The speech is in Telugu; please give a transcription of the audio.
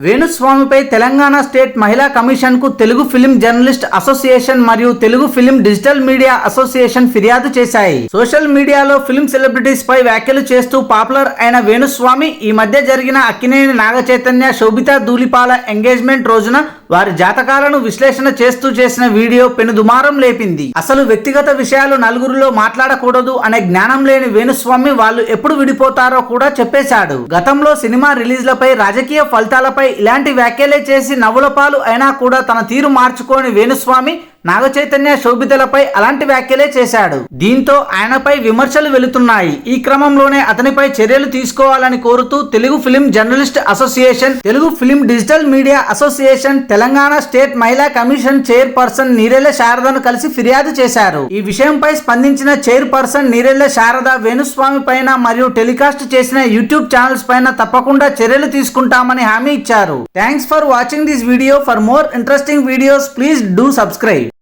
వేణుస్వామిపై తెలంగాణ స్టేట్ మహిళా కమిషన్ కు తెలుగు ఫిలిం జర్నలిస్ట్ అసోసియేషన్ మరియు Telugu film digital media association ఫిర్యాదు చేశాయి. సోషల్ మీడియాలో ఫిలిం సెలబ్రిటీస్ పై వ్యాఖ్యలు చేస్తూ పాపులర్ అయిన వేణుస్వామి ఈ మధ్య జరిగిన అక్కినేని నాగచైతన్య, శోభితా ధూళిపాల ఎంగేజ్మెంట్ రోజున వారి జాతకాలను విశ్లేషణ చేస్తూ చేసిన వీడియో పెనుదుమారం లేపింది. అసలు వ్యక్తిగత విషయాలు నలుగురిలో మాట్లాడకూడదు అనే జ్ఞానం లేని వేణుస్వామి వాళ్ళు ఎప్పుడు విడిపోతారో కూడా చెప్పేశాడు. గతంలో సినిమా రిలీజ్లపై, రాజకీయ ఫలితాలపై ఇలాంటి వ్యాఖ్యలే చేసి నవ్వుల పాలు అయినా కూడా తన తీరు మార్చుకోని వేణుస్వామి నాగచైతన్య, శోభితలపై అలాంటి వ్యాఖ్యలే చేశాడు. దీంతో ఆయనపై విమర్శలు వెళుతున్నాయి. ఈ క్రమంలోనే అతనిపై చర్యలు తీసుకోవాలని కోరుతూ Telugu film journalist association, Telugu film digital media association, Telangana state మహిళా కమిషన్ చైర్పర్సన్ నీరెళ్ల శారదను కలిసి ఫిర్యాదు చేశారు. ఈ విషయంపై స్పందించిన చైర్పర్సన్ నీరెళ్ల శారద వేణుస్వామి పైన మరియు టెలికాస్ట్ చేసిన యూట్యూబ్ ఛానల్స్ పైన తప్పకుండా చర్యలు తీసుకుంటామని హామీ ఇచ్చారు. Thanks for watching this video. For more interesting videos please do subscribe.